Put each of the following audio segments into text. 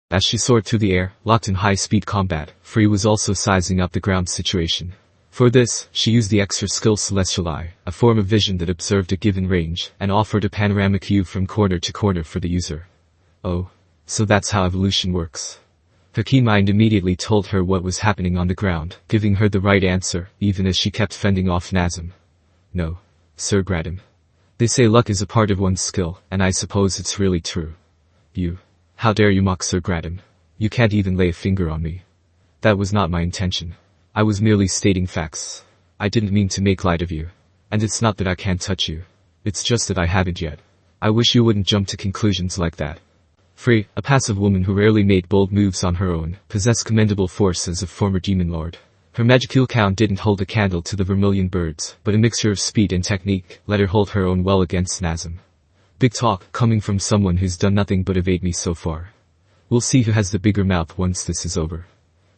As she soared through the air, locked in high-speed combat, Frey was also sizing up the ground situation. For this, she used the extra skill Celestial Eye, a form of vision that observed a given range, and offered a panoramic view from corner to corner for the user. Oh. So that's how evolution works. Her keen mind immediately told her what was happening on the ground, giving her the right answer, even as she kept fending off Nazim. No. Sir Gradim. They say luck is a part of one's skill, and I suppose it's really true. You. How dare you mock Sir Gradim? You can't even lay a finger on me. That was not my intention. I was merely stating facts. I didn't mean to make light of you. And it's not that I can't touch you. It's just that I haven't yet. I wish you wouldn't jump to conclusions like that. Frey, a passive woman who rarely made bold moves on her own, possessed commendable force as a former demon lord. Her magical count didn't hold a candle to the vermilion birds, but a mixture of speed and technique let her hold her own well against Nazim. Big talk, coming from someone who's done nothing but evade me so far. We'll see who has the bigger mouth once this is over.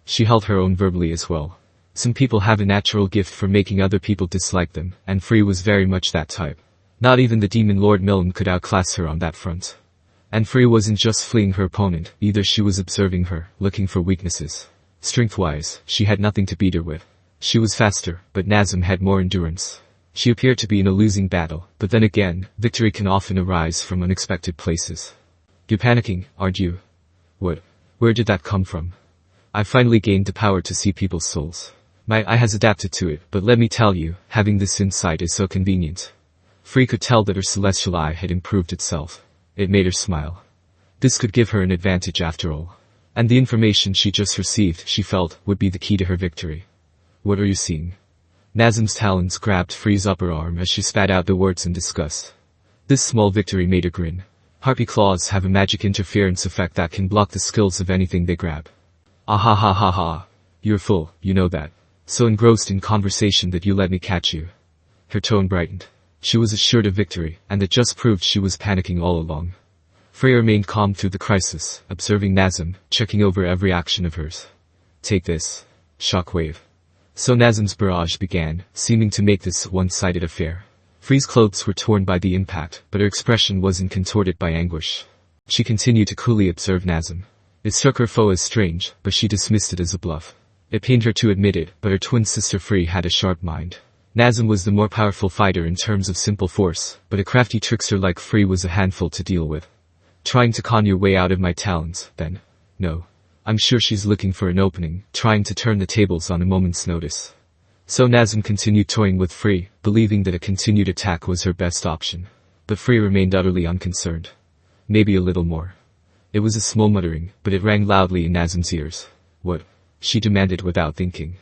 She held her own verbally as well. Some people have a natural gift for making other people dislike them, and Frey was very much that type. Not even the demon lord Milne could outclass her on that front. And Frey wasn't just fleeing her opponent, either she was observing her, looking for weaknesses. Strength-wise, she had nothing to beat her with. She was faster, but Nazim had more endurance. She appeared to be in a losing battle, but then again, victory can often arise from unexpected places. You're panicking, aren't you? What? Where did that come from? I finally gained the power to see people's souls. My eye has adapted to it, but let me tell you, having this insight is so convenient. Frey could tell that her celestial eye had improved itself. It made her smile. This could give her an advantage after all. And the information she just received, she felt, would be the key to her victory. What are you seeing? Nazim's talons grabbed Frey's upper arm as she spat out the words in disgust. This small victory made her grin. Harpy claws have a magic interference effect that can block the skills of anything they grab. Ah ha ha ha ha. You're full, you know that. So engrossed in conversation that you let me catch you. Her tone brightened. She was assured of victory, and that just proved she was panicking all along. Frey remained calm through the crisis, observing Nazim, checking over every action of hers. Take this. Shockwave. So Nazim's barrage began, seeming to make this a one-sided affair. Frey's clothes were torn by the impact, but her expression wasn't contorted by anguish. She continued to coolly observe Nazim. It struck her foe as strange, but she dismissed it as a bluff. It pained her to admit it, but her twin sister Frey had a sharp mind. Nazim was the more powerful fighter in terms of simple force, but a crafty trickster like Frey was a handful to deal with. Trying to con your way out of my talons, then? No. I'm sure she's looking for an opening, trying to turn the tables on a moment's notice. So Nazim continued toying with Frey, believing that a continued attack was her best option. But Frey remained utterly unconcerned. Maybe a little more. It was a small muttering, but it rang loudly in Nazim's ears. What? She demanded without thinking.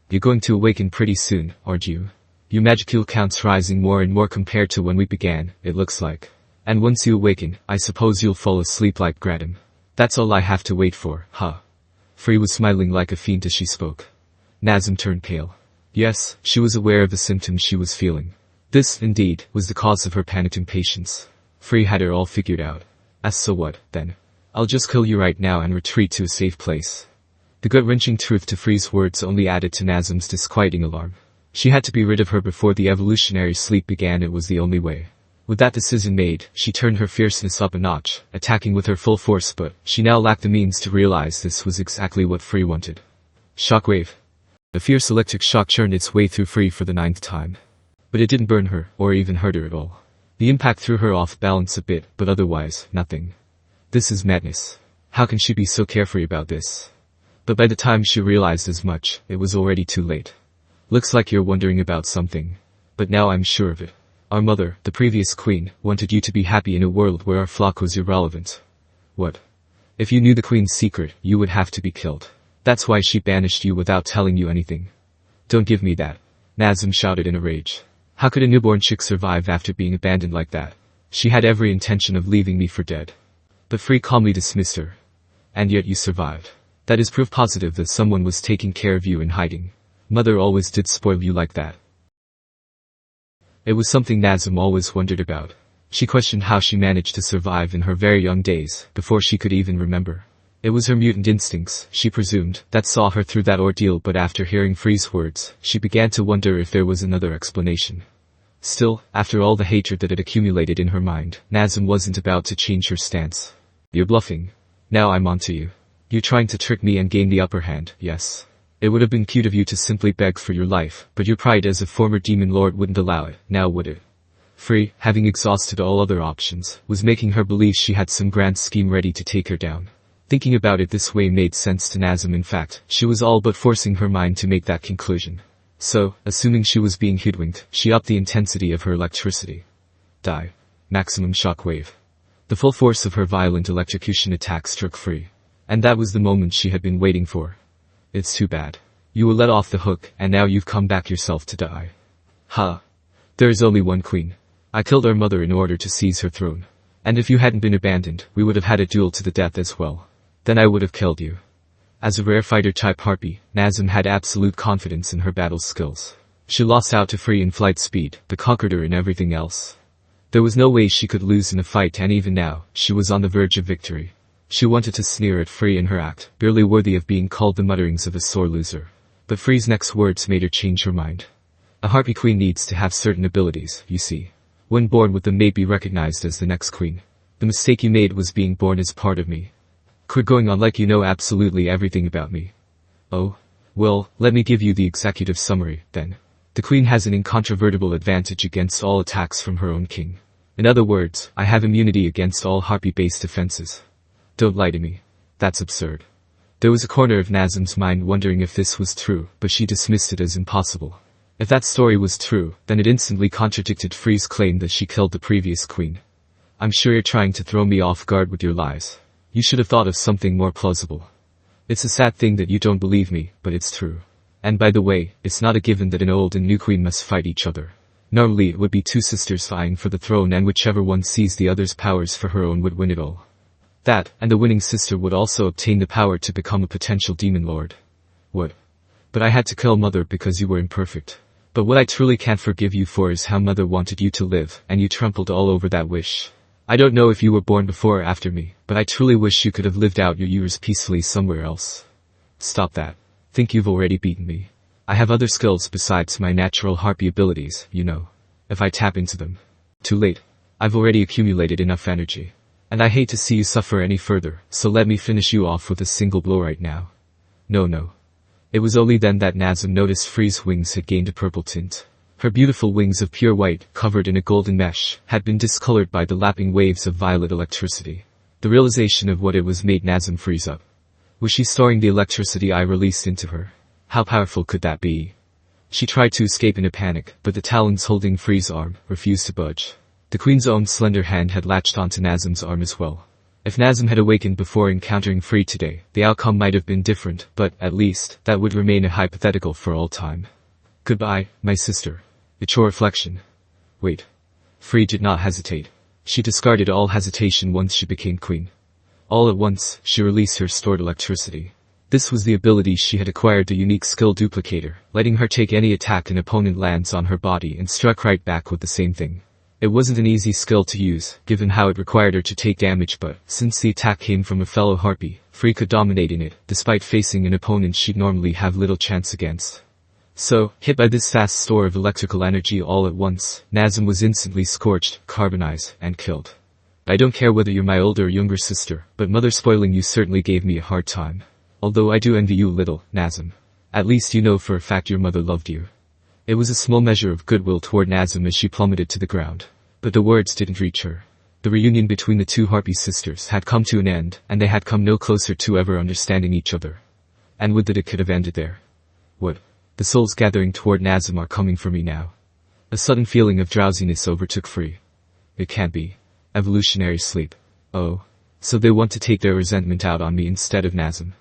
You're going to awaken pretty soon, aren't you? Your magical count's rising more and more compared to when we began, it looks like. And once you awaken, I suppose you'll fall asleep like Gradim. That's all I have to wait for, huh? Frey was smiling like a fiend as she spoke. Nazim turned pale. Yes, she was aware of the symptoms she was feeling. This, indeed, was the cause of her panicked impatience. Frey had her all figured out. As so what, then? I'll just kill you right now and retreat to a safe place. The gut-wrenching truth to Frey's words only added to Nazim's disquieting alarm. She had to be rid of her before the evolutionary sleep began. It was the only way. With that decision made, she turned her fierceness up a notch, attacking with her full force, but she now lacked the means to realize this was exactly what Frey wanted. Shockwave. A fierce electric shock churned its way through Frey for the 9th time. But it didn't burn her, or even hurt her at all. The impact threw her off balance a bit, but otherwise, nothing. This is madness. How can she be so carefree about this? But by the time she realized as much, it was already too late. Looks like you're wondering about something. But now I'm sure of it. Our mother, the previous queen, wanted you to be happy in a world where our flock was irrelevant. What? If you knew the queen's secret, you would have to be killed. That's why she banished you without telling you anything. Don't give me that. Nazim shouted in a rage. How could a newborn chick survive after being abandoned like that? She had every intention of leaving me for dead. But Frey calmly dismissed her. And yet you survived. That is proof positive that someone was taking care of you in hiding. Mother always did spoil you like that. It was something Nazim always wondered about. She questioned how she managed to survive in her very young days, before she could even remember. It was her mutant instincts, she presumed, that saw her through that ordeal, but after hearing Frey's words, she began to wonder if there was another explanation. Still, after all the hatred that had accumulated in her mind, Nazim wasn't about to change her stance. You're bluffing. Now I'm onto you. You're trying to trick me and gain the upper hand, yes. It would have been cute of you to simply beg for your life, but your pride as a former demon lord wouldn't allow it, now would it? Frey, having exhausted all other options, was making her believe she had some grand scheme ready to take her down. Thinking about it this way made sense to Nazim. In fact, she was all but forcing her mind to make that conclusion. So, assuming she was being hoodwinked, she upped the intensity of her electricity. Die. Maximum shockwave. The full force of her violent electrocution attack struck Frey. And that was the moment she had been waiting for. It's too bad. You were let off the hook, and now you've come back yourself to die. Ha. There is only one queen. I killed our mother in order to seize her throne. And if you hadn't been abandoned, we would have had a duel to the death as well. Then I would have killed you. As a rare fighter-type harpy, Nazim had absolute confidence in her battle skills. She lost out to Frey in flight speed, but conquered her in everything else. There was no way she could lose in a fight, and even now, she was on the verge of victory. She wanted to sneer at Frey in her act, barely worthy of being called the mutterings of a sore loser. But Frey's next words made her change her mind. A harpy queen needs to have certain abilities, you see. When born with them may be recognized as the next queen. The mistake you made was being born as part of me. Quit going on like you know absolutely everything about me. Oh? Well, let me give you the executive summary, then. The queen has an incontrovertible advantage against all attacks from her own king. In other words, I have immunity against all harpy-based offenses. Don't lie to me. That's absurd. There was a corner of Nazim's mind wondering if this was true, but she dismissed it as impossible. If that story was true, then it instantly contradicted Frey's claim that she killed the previous queen. I'm sure you're trying to throw me off guard with your lies. You should have thought of something more plausible. It's a sad thing that you don't believe me, but it's true. And by the way, it's not a given that an old and new queen must fight each other. Normally it would be two sisters vying for the throne, and whichever one seized the other's powers for her own would win it all. That, and the winning sister would also obtain the power to become a potential demon lord. What? But I had to kill Mother because you were imperfect. But what I truly can't forgive you for is how Mother wanted you to live, and you trampled all over that wish. I don't know if you were born before or after me, but I truly wish you could have lived out your years peacefully somewhere else. Stop that. Think you've already beaten me. I have other skills besides my natural harpy abilities, you know. If I tap into them. Too late. I've already accumulated enough energy. And I hate to see you suffer any further, so let me finish you off with a single blow right now. No. It was only then that Nazim noticed Frey's wings had gained a purple tint. Her beautiful wings of pure white, covered in a golden mesh, had been discolored by the lapping waves of violet electricity. The realization of what it was made Nazim freeze up. Was she storing the electricity I released into her? How powerful could that be? She tried to escape in a panic, but the talons holding Frey's arm refused to budge. The queen's own slender hand had latched onto Nazim's arm as well. If Nazim had awakened before encountering Frey today, the outcome might have been different, but, at least, that would remain a hypothetical for all time. Goodbye, my sister. It's your reflection. Wait. Frey did not hesitate. She discarded all hesitation once she became queen. All at once, she released her stored electricity. This was the ability she had acquired, the unique skill duplicator, letting her take any attack an opponent lands on her body and struck right back with the same thing. It wasn't an easy skill to use, given how it required her to take damage, but, since the attack came from a fellow harpy, Frey could dominate in it, despite facing an opponent she'd normally have little chance against. So, hit by this vast store of electrical energy all at once, Nazim was instantly scorched, carbonized, and killed. I don't care whether you're my older or younger sister, but Mother spoiling you certainly gave me a hard time. Although I do envy you a little, Nazim. At least you know for a fact your mother loved you. It was a small measure of goodwill toward Nazim as she plummeted to the ground. But the words didn't reach her. The reunion between the two harpy sisters had come to an end, and they had come no closer to ever understanding each other. And would that it could have ended there. What? The souls gathering toward Nazim are coming for me now. A sudden feeling of drowsiness overtook Frey. It can't be. Evolutionary sleep. Oh. So they want to take their resentment out on me instead of Nazim.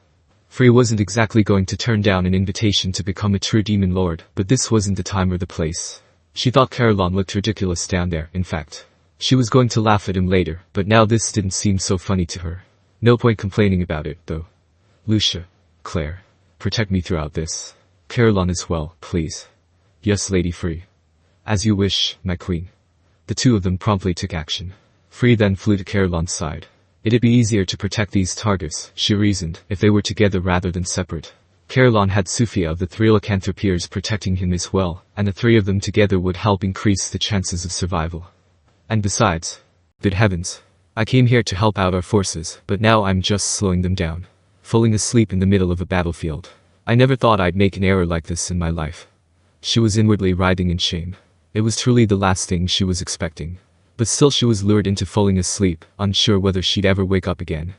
Frey wasn't exactly going to turn down an invitation to become a true demon lord, but this wasn't the time or the place. She thought Carrion looked ridiculous down there, in fact. She was going to laugh at him later, but now this didn't seem so funny to her. No point complaining about it, though. Lucia. Claire. Protect me throughout this. Carrion as well, please. Yes, Lady Frey. As you wish, my queen. The two of them promptly took action. Frey then flew to Carrion's side. It'd be easier to protect these targets, she reasoned, if they were together rather than separate. Carrion had Sophia of the three lycanthropiers protecting him as well, and the three of them together would help increase the chances of survival. And besides, good heavens, I came here to help out our forces, but now I'm just slowing them down. Falling asleep in the middle of a battlefield. I never thought I'd make an error like this in my life. She was inwardly writhing in shame. It was truly the last thing she was expecting. But still she was lured into falling asleep, unsure whether she'd ever wake up again.